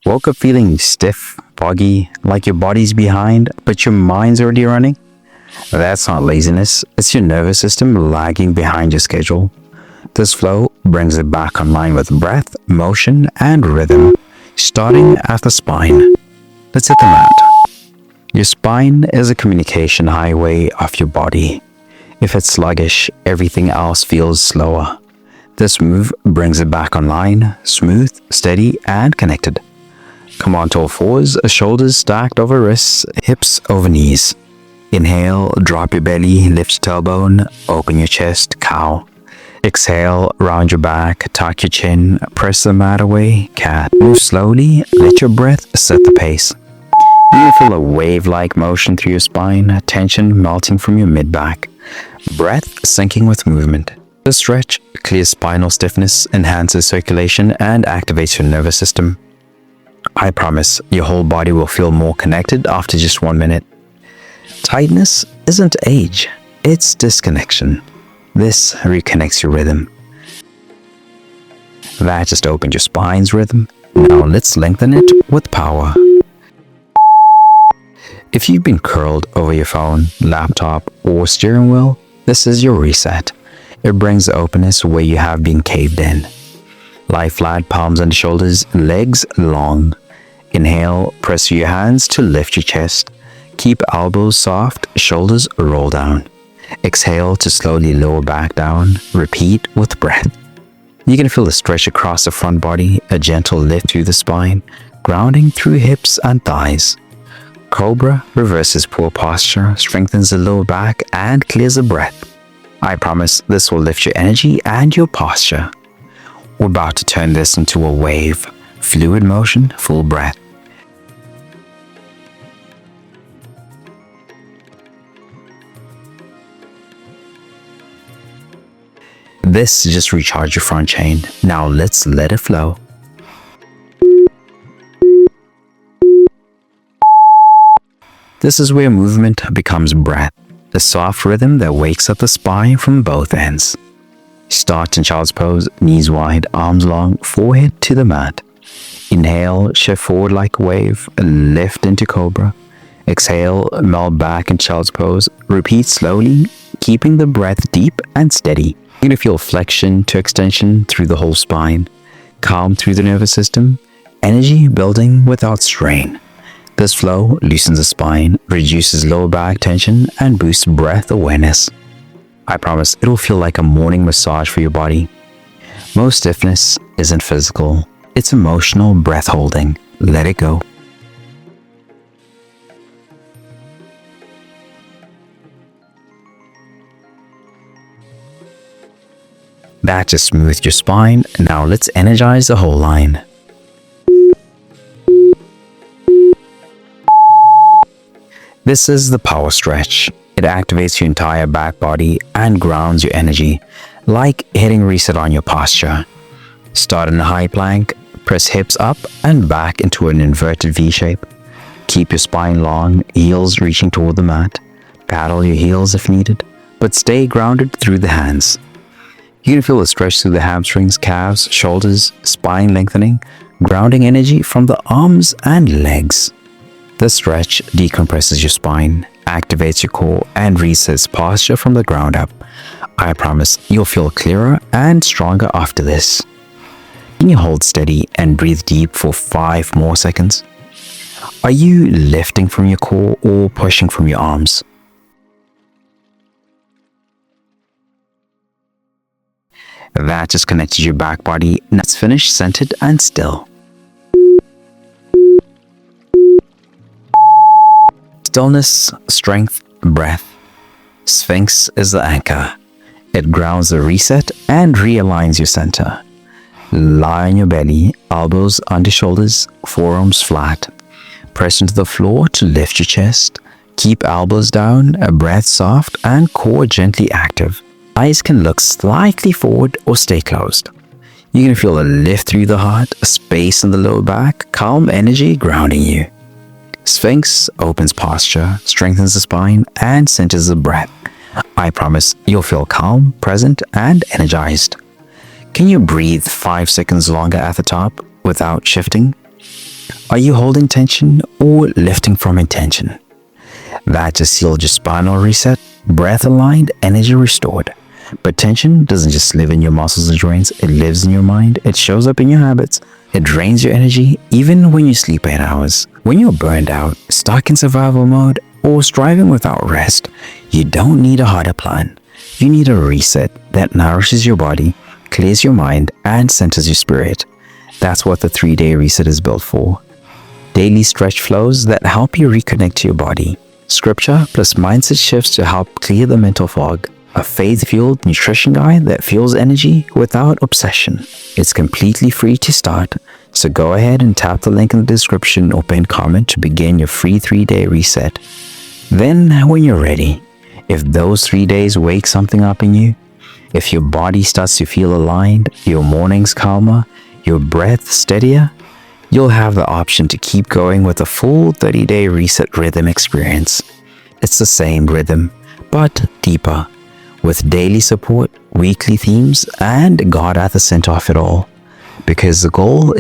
Woke up feeling stiff, foggy, like your body's behind, but your mind's already running? That's not laziness, it's your nervous system lagging behind your schedule. This flow brings it back online with breath, motion, and rhythm, starting at the spine. Let's hit the mat. Your spine is a communication highway of your body. If it's sluggish, everything else feels slower. This move brings it back online, smooth, steady, and connected. Come on to all fours, shoulders stacked over wrists, hips over knees. Inhale, drop your belly, lift your tailbone, open your chest, cow. Exhale, round your back, tuck your chin, press the mat away, cat. Move slowly, let your breath set the pace. You can feel a wave-like motion through your spine, tension melting from your mid-back. Breath sinking with movement. The stretch clears spinal stiffness, enhances circulation, and activates your nervous system. I promise your whole body will feel more connected after just 1 minute. Tightness isn't age, it's disconnection. This reconnects your rhythm. That just opened your spine's rhythm. Now let's lengthen it with power. If you've been curled over your phone, laptop, or steering wheel, this is your reset. It brings the openness where you have been caved in. Lie flat, palms under shoulders, legs long. Inhale, press your hands to lift your chest. Keep elbows soft, shoulders roll down. Exhale to slowly lower back down. Repeat with breath. You can feel the stretch across the front body, a gentle lift through the spine, grounding through hips and thighs. Cobra reverses poor posture, strengthens the lower back, and clears the breath. I promise this will lift your energy and your posture. We're about to turn this into a wave. Fluid motion, full breath. This just recharged your front chain. Now let's let it flow. This is where movement becomes breath, the soft rhythm that wakes up the spine from both ends. Start in child's pose, knees wide, arms long, forehead to the mat. Inhale, shift forward like a wave, lift into cobra. Exhale, melt back in child's pose. Repeat slowly, keeping the breath deep and steady. You're going to feel flexion to extension through the whole spine, calm through the nervous system, energy building without strain. This flow loosens the spine, reduces lower back tension, and boosts breath awareness. I promise it'll feel like a morning massage for your body. Most stiffness isn't physical, it's emotional breath holding. Let it go. That just smoothed your spine. Now let's energize the whole line. This is the power stretch. It activates your entire back body and grounds your energy, like hitting reset on your posture. Start in a high plank, press hips up and back into an inverted V shape. Keep your spine long, heels reaching toward the mat. Paddle your heels if needed, but stay grounded through the hands. You can feel the stretch through the hamstrings, calves, shoulders, spine lengthening, grounding energy from the arms and legs. The stretch decompresses your spine, activates your core, and resets posture from the ground up. I promise you'll feel clearer and stronger after this. Can you hold steady and breathe deep for 5 more seconds? Are you lifting from your core or pushing from your arms? That just connected your back body. Now it's finished, centered, and still. Stillness, strength, breath. Sphinx is the anchor. It grounds the reset and realigns your center. Lie on your belly, elbows under shoulders, forearms flat. Press into the floor to lift your chest. Keep elbows down, breath soft, and core gently active. Eyes can look slightly forward or stay closed. You can feel a lift through the heart, a space in the lower back, calm energy grounding you. Sphinx opens posture, strengthens the spine, and centers the breath. I promise you'll feel calm, present, and energized. Can you breathe 5 seconds longer at the top without shifting? Are you holding tension or lifting from intention? That just sealed your spinal reset, breath aligned, energy restored. But tension doesn't just live in your muscles and joints, it lives in your mind, it shows up in your habits, it drains your energy even when you sleep 8 hours. When you're burned out, stuck in survival mode, or striving without rest, you don't need a harder plan. You need a reset that nourishes your body, clears your mind, and centers your spirit. That's what the 3-day reset is built for. Daily stretch flows that help you reconnect to your body. Scripture plus mindset shifts to help clear the mental fog. A faith-fueled nutrition guide that fuels energy without obsession. It's completely free to start, so go ahead and tap the link in the description or pinned comment to begin your free 3-day reset. Then, when you're ready, if those 3 days wake something up in you, if your body starts to feel aligned, your mornings calmer, your breath steadier, you'll have the option to keep going with a full 30-day reset rhythm experience. It's the same rhythm, but deeper, with daily support, weekly themes, and God at the center of it all. Because the goal